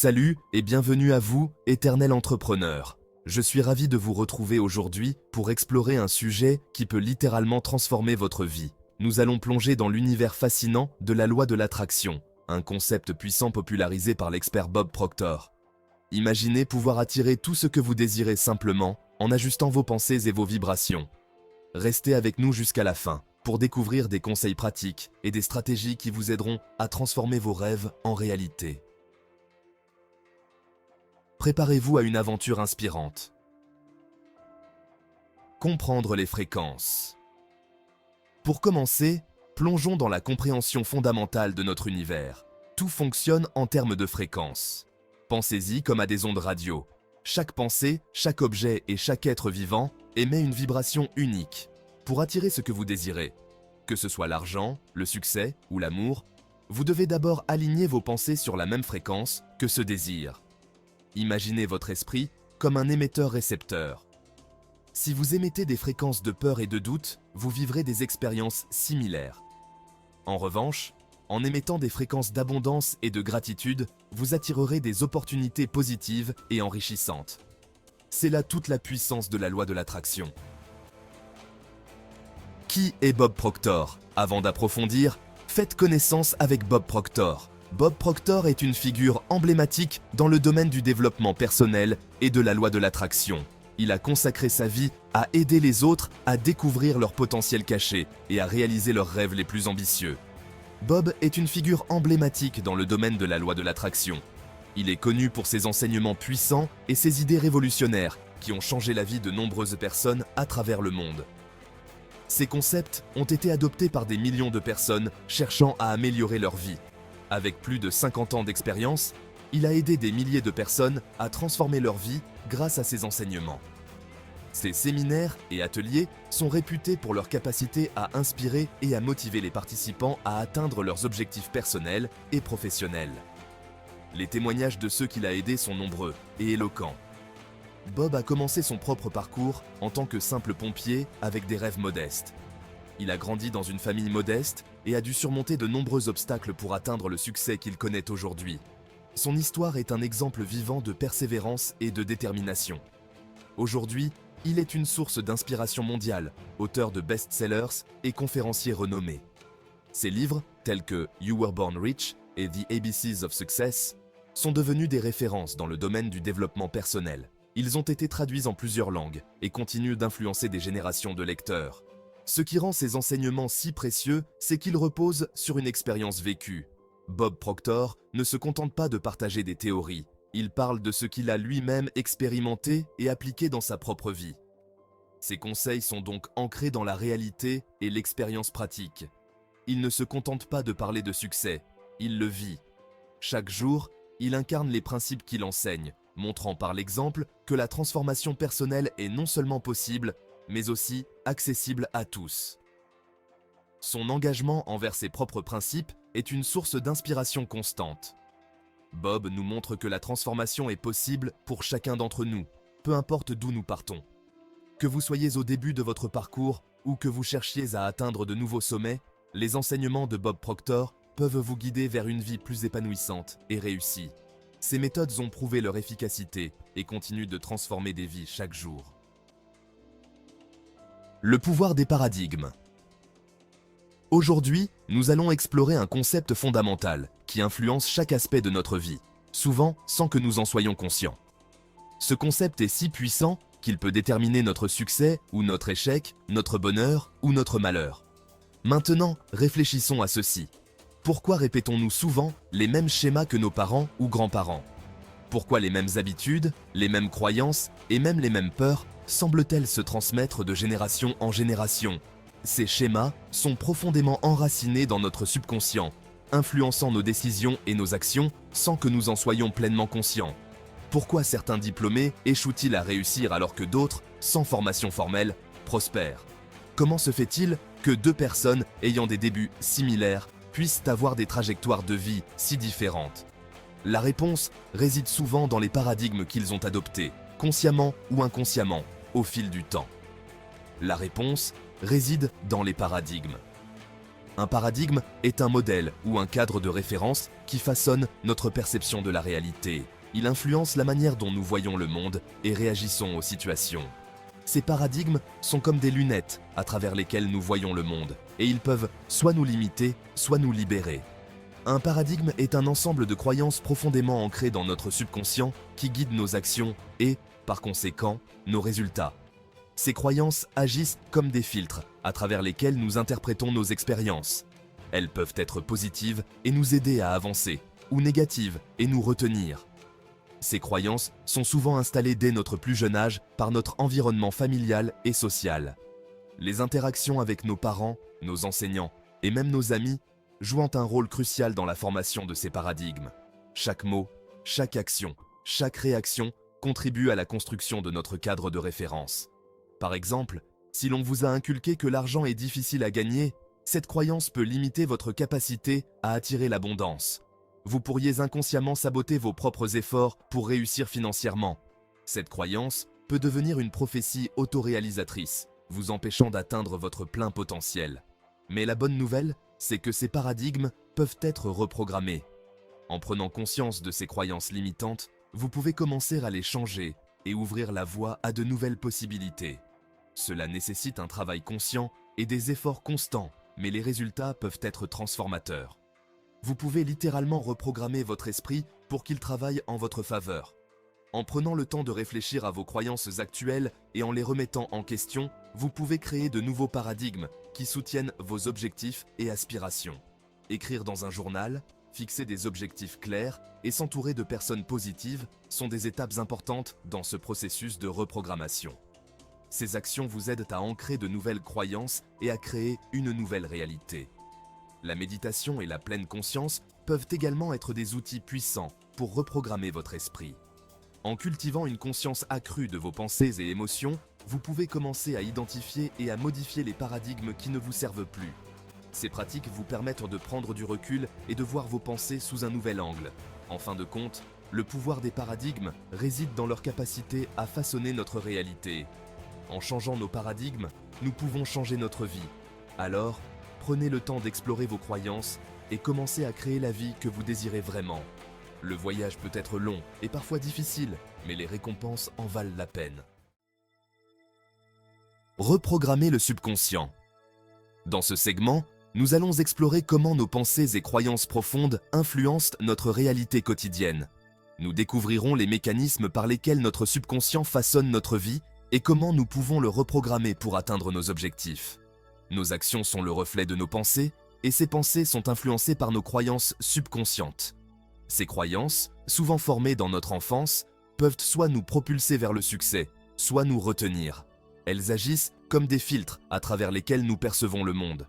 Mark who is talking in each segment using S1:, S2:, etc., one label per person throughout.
S1: Salut et bienvenue à vous, éternel entrepreneur. Je suis ravi de vous retrouver aujourd'hui pour explorer un sujet qui peut littéralement transformer votre vie. Nous allons plonger dans l'univers fascinant de la loi de l'attraction, un concept puissant popularisé par l'expert Bob Proctor. Imaginez pouvoir attirer tout ce que vous désirez simplement en ajustant vos pensées et vos vibrations. Restez avec nous jusqu'à la fin pour découvrir des conseils pratiques et des stratégies qui vous aideront à transformer vos rêves en réalité. Préparez-vous à une aventure inspirante. Comprendre les fréquences. Pour commencer, plongeons dans la compréhension fondamentale de notre univers. Tout fonctionne en termes de fréquences. Pensez-y comme à des ondes radio. Chaque pensée, chaque objet et chaque être vivant émet une vibration unique. Pour attirer ce que vous désirez, que ce soit l'argent, le succès ou l'amour, vous devez d'abord aligner vos pensées sur la même fréquence que ce désir. Imaginez votre esprit comme un émetteur-récepteur. Si vous émettez des fréquences de peur et de doute, vous vivrez des expériences similaires. En revanche, en émettant des fréquences d'abondance et de gratitude, vous attirerez des opportunités positives et enrichissantes. C'est là toute la puissance de la loi de l'attraction. Qui est Bob Proctor? Avant d'approfondir, faites connaissance avec Bob Proctor. Bob Proctor est une figure emblématique dans le domaine du développement personnel et de la loi de l'attraction. Il a consacré sa vie à aider les autres à découvrir leur potentiel caché et à réaliser leurs rêves les plus ambitieux. Bob est une figure emblématique dans le domaine de la loi de l'attraction. Il est connu pour ses enseignements puissants et ses idées révolutionnaires qui ont changé la vie de nombreuses personnes à travers le monde. Ces concepts ont été adoptés par des millions de personnes cherchant à améliorer leur vie. Avec plus de 50 ans d'expérience, il a aidé des milliers de personnes à transformer leur vie grâce à ses enseignements. Ses séminaires et ateliers sont réputés pour leur capacité à inspirer et à motiver les participants à atteindre leurs objectifs personnels et professionnels. Les témoignages de ceux qu'il a aidés sont nombreux et éloquents. Bob a commencé son propre parcours en tant que simple pompier avec des rêves modestes. Il a grandi dans une famille modeste et a dû surmonter de nombreux obstacles pour atteindre le succès qu'il connaît aujourd'hui. Son histoire est un exemple vivant de persévérance et de détermination. Aujourd'hui, il est une source d'inspiration mondiale, auteur de best-sellers et conférencier renommé. Ses livres, tels que You Were Born Rich et The ABCs of Success, sont devenus des références dans le domaine du développement personnel. Ils ont été traduits en plusieurs langues et continuent d'influencer des générations de lecteurs. Ce qui rend ces enseignements si précieux, c'est qu'ils reposent sur une expérience vécue. Bob Proctor ne se contente pas de partager des théories, il parle de ce qu'il a lui-même expérimenté et appliqué dans sa propre vie. Ses conseils sont donc ancrés dans la réalité et l'expérience pratique. Il ne se contente pas de parler de succès, il le vit. Chaque jour, il incarne les principes qu'il enseigne, montrant par l'exemple que la transformation personnelle est non seulement possible, mais aussi accessible à tous. Son engagement envers ses propres principes est une source d'inspiration constante. Bob nous montre que la transformation est possible pour chacun d'entre nous, peu importe d'où nous partons. Que vous soyez au début de votre parcours ou que vous cherchiez à atteindre de nouveaux sommets, les enseignements de Bob Proctor peuvent vous guider vers une vie plus épanouissante et réussie. Ces méthodes ont prouvé leur efficacité et continuent de transformer des vies chaque jour. Le pouvoir des paradigmes. Aujourd'hui, nous allons explorer un concept fondamental qui influence chaque aspect de notre vie, souvent sans que nous en soyons conscients. Ce concept est si puissant qu'il peut déterminer notre succès ou notre échec, notre bonheur ou notre malheur. Maintenant, réfléchissons à ceci. Pourquoi répétons-nous souvent les mêmes schémas que nos parents ou grands-parents? Pourquoi les mêmes habitudes, les mêmes croyances et même les mêmes peurs semblent-elles se transmettre de génération en génération? Ces schémas sont profondément enracinés dans notre subconscient, influençant nos décisions et nos actions sans que nous en soyons pleinement conscients. Pourquoi certains diplômés échouent-ils à réussir alors que d'autres, sans formation formelle, prospèrent? Comment se fait-il que deux personnes ayant des débuts similaires puissent avoir des trajectoires de vie si différentes? La réponse réside souvent dans les paradigmes qu'ils ont adoptés, consciemment ou inconsciemment, au fil du temps. La réponse réside dans les paradigmes. Un paradigme est un modèle ou un cadre de référence qui façonne notre perception de la réalité. Il influence la manière dont nous voyons le monde et réagissons aux situations. Ces paradigmes sont comme des lunettes à travers lesquelles nous voyons le monde, et ils peuvent soit nous limiter, soit nous libérer. Un paradigme est un ensemble de croyances profondément ancrées dans notre subconscient qui guident nos actions et, par conséquent, nos résultats. Ces croyances agissent comme des filtres à travers lesquels nous interprétons nos expériences. Elles peuvent être positives et nous aider à avancer, ou négatives et nous retenir. Ces croyances sont souvent installées dès notre plus jeune âge par notre environnement familial et social. Les interactions avec nos parents, nos enseignants et même nos amis jouant un rôle crucial dans la formation de ces paradigmes. Chaque mot, chaque action, chaque réaction contribue à la construction de notre cadre de référence. Par exemple, si l'on vous a inculqué que l'argent est difficile à gagner, cette croyance peut limiter votre capacité à attirer l'abondance. Vous pourriez inconsciemment saboter vos propres efforts pour réussir financièrement. Cette croyance peut devenir une prophétie autoréalisatrice, vous empêchant d'atteindre votre plein potentiel. Mais la bonne nouvelle, c'est que ces paradigmes peuvent être reprogrammés. En prenant conscience de ces croyances limitantes, vous pouvez commencer à les changer et ouvrir la voie à de nouvelles possibilités. Cela nécessite un travail conscient et des efforts constants, mais les résultats peuvent être transformateurs. Vous pouvez littéralement reprogrammer votre esprit pour qu'il travaille en votre faveur. En prenant le temps de réfléchir à vos croyances actuelles et en les remettant en question, vous pouvez créer de nouveaux paradigmes qui soutiennent vos objectifs et aspirations. Écrire dans un journal, fixer des objectifs clairs et s'entourer de personnes positives sont des étapes importantes dans ce processus de reprogrammation. Ces actions vous aident à ancrer de nouvelles croyances et à créer une nouvelle réalité. La méditation et la pleine conscience peuvent également être des outils puissants pour reprogrammer votre esprit. En cultivant une conscience accrue de vos pensées et émotions, vous pouvez commencer à identifier et à modifier les paradigmes qui ne vous servent plus. Ces pratiques vous permettent de prendre du recul et de voir vos pensées sous un nouvel angle. En fin de compte, le pouvoir des paradigmes réside dans leur capacité à façonner notre réalité. En changeant nos paradigmes, nous pouvons changer notre vie. Alors, prenez le temps d'explorer vos croyances et commencez à créer la vie que vous désirez vraiment. Le voyage peut être long et parfois difficile, mais les récompenses en valent la peine. Reprogrammer le subconscient. Dans ce segment, nous allons explorer comment nos pensées et croyances profondes influencent notre réalité quotidienne. Nous découvrirons les mécanismes par lesquels notre subconscient façonne notre vie et comment nous pouvons le reprogrammer pour atteindre nos objectifs. Nos actions sont le reflet de nos pensées, et ces pensées sont influencées par nos croyances subconscientes. Ces croyances, souvent formées dans notre enfance, peuvent soit nous propulser vers le succès, soit nous retenir. Elles agissent comme des filtres à travers lesquels nous percevons le monde.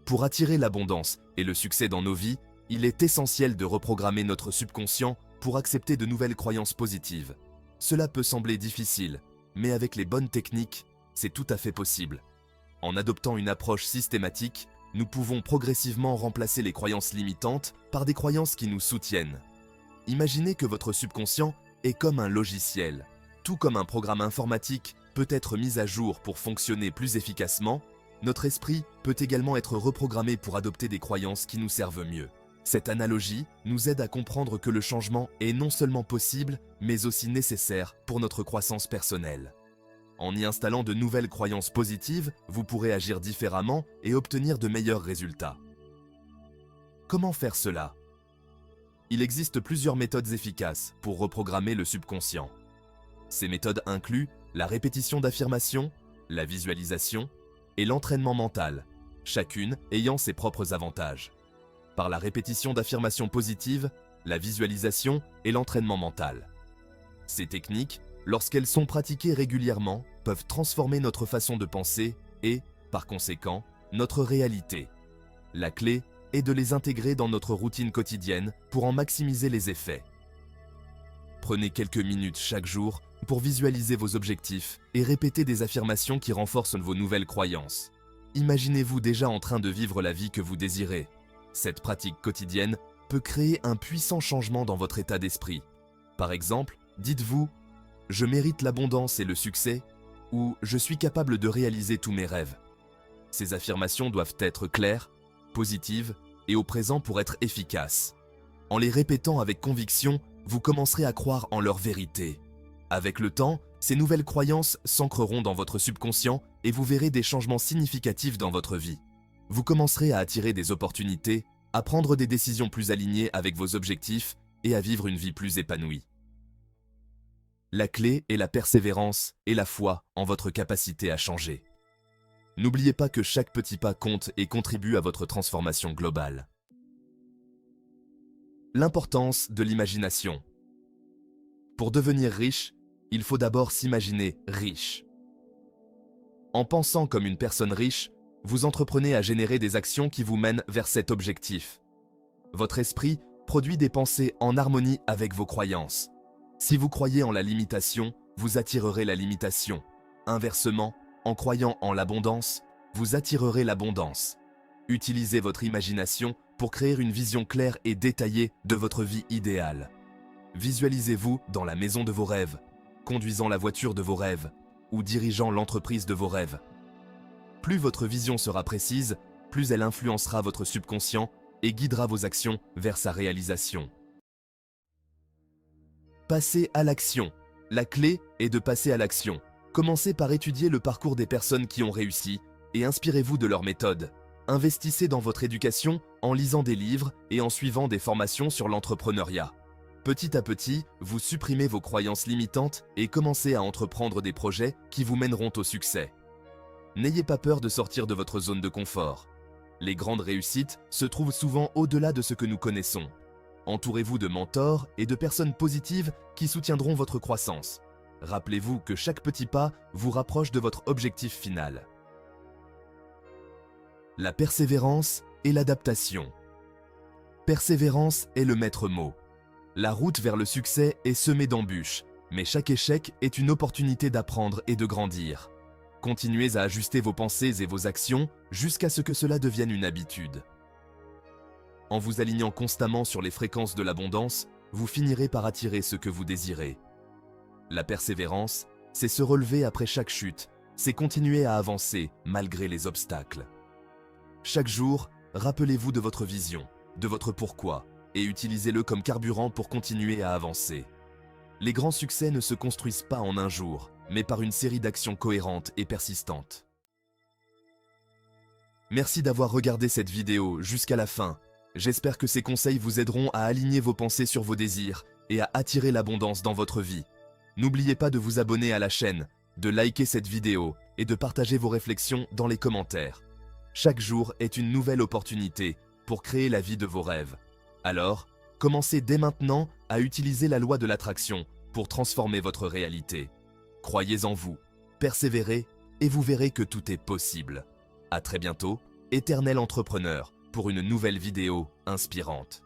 S1: Pour attirer l'abondance et le succès dans nos vies, il est essentiel de reprogrammer notre subconscient pour accepter de nouvelles croyances positives. Cela peut sembler difficile, mais avec les bonnes techniques, c'est tout à fait possible. En adoptant une approche systématique, nous pouvons progressivement remplacer les croyances limitantes par des croyances qui nous soutiennent. Imaginez que votre subconscient est comme un logiciel. Tout comme un programme informatique peut être mis à jour pour fonctionner plus efficacement, notre esprit peut également être reprogrammé pour adopter des croyances qui nous servent mieux. Cette analogie nous aide à comprendre que le changement est non seulement possible, mais aussi nécessaire pour notre croissance personnelle. En y installant de nouvelles croyances positives, vous pourrez agir différemment et obtenir de meilleurs résultats. Comment faire cela? Il existe plusieurs méthodes efficaces pour reprogrammer le subconscient. Ces méthodes incluent la répétition d'affirmations, la visualisation et l'entraînement mental, chacune ayant ses propres avantages. Par la répétition d'affirmations positives, la visualisation et l'entraînement mental. Ces techniques, lorsqu'elles sont pratiquées régulièrement, peuvent transformer notre façon de penser et, par conséquent, notre réalité. La clé est de les intégrer dans notre routine quotidienne pour en maximiser les effets. Prenez quelques minutes chaque jour pour visualiser vos objectifs et répéter des affirmations qui renforcent vos nouvelles croyances. Imaginez-vous déjà en train de vivre la vie que vous désirez. Cette pratique quotidienne peut créer un puissant changement dans votre état d'esprit. Par exemple, dites-vous « Je mérite l'abondance et le succès » ou « Je suis capable de réaliser tous mes rêves ». Ces affirmations doivent être claires, positives et au présent pour être efficaces. En les répétant avec conviction, vous commencerez à croire en leur vérité. Avec le temps, ces nouvelles croyances s'ancreront dans votre subconscient et vous verrez des changements significatifs dans votre vie. Vous commencerez à attirer des opportunités, à prendre des décisions plus alignées avec vos objectifs et à vivre une vie plus épanouie. La clé est la persévérance et la foi en votre capacité à changer. N'oubliez pas que chaque petit pas compte et contribue à votre transformation globale. L'importance de l'imagination. Pour devenir riche, il faut d'abord s'imaginer riche. En pensant comme une personne riche, vous entreprenez à générer des actions qui vous mènent vers cet objectif. Votre esprit produit des pensées en harmonie avec vos croyances. Si vous croyez en la limitation, vous attirerez la limitation. Inversement, en croyant en l'abondance, vous attirerez l'abondance. Utilisez votre imagination pour créer une vision claire et détaillée de votre vie idéale. Visualisez-vous dans la maison de vos rêves, conduisant la voiture de vos rêves ou dirigeant l'entreprise de vos rêves. Plus votre vision sera précise, plus elle influencera votre subconscient et guidera vos actions vers sa réalisation. Passez à l'action. La clé est de passer à l'action. Commencez par étudier le parcours des personnes qui ont réussi et inspirez-vous de leurs méthodes. Investissez dans votre éducation en lisant des livres et en suivant des formations sur l'entrepreneuriat. Petit à petit, vous supprimez vos croyances limitantes et commencez à entreprendre des projets qui vous mèneront au succès. N'ayez pas peur de sortir de votre zone de confort. Les grandes réussites se trouvent souvent au-delà de ce que nous connaissons. Entourez-vous de mentors et de personnes positives qui soutiendront votre croissance. Rappelez-vous que chaque petit pas vous rapproche de votre objectif final. La persévérance et l'adaptation. Persévérance est le maître mot. La route vers le succès est semée d'embûches, mais chaque échec est une opportunité d'apprendre et de grandir. Continuez à ajuster vos pensées et vos actions jusqu'à ce que cela devienne une habitude. En vous alignant constamment sur les fréquences de l'abondance, vous finirez par attirer ce que vous désirez. La persévérance, c'est se relever après chaque chute, c'est continuer à avancer malgré les obstacles. Chaque jour, rappelez-vous de votre vision, de votre pourquoi, et utilisez-le comme carburant pour continuer à avancer. Les grands succès ne se construisent pas en un jour, mais par une série d'actions cohérentes et persistantes. Merci d'avoir regardé cette vidéo jusqu'à la fin. J'espère que ces conseils vous aideront à aligner vos pensées sur vos désirs et à attirer l'abondance dans votre vie. N'oubliez pas de vous abonner à la chaîne, de liker cette vidéo et de partager vos réflexions dans les commentaires. Chaque jour est une nouvelle opportunité pour créer la vie de vos rêves. Alors, commencez dès maintenant à utiliser la loi de l'attraction pour transformer votre réalité. Croyez en vous, persévérez et vous verrez que tout est possible. À très bientôt, éternel entrepreneur, pour une nouvelle vidéo inspirante.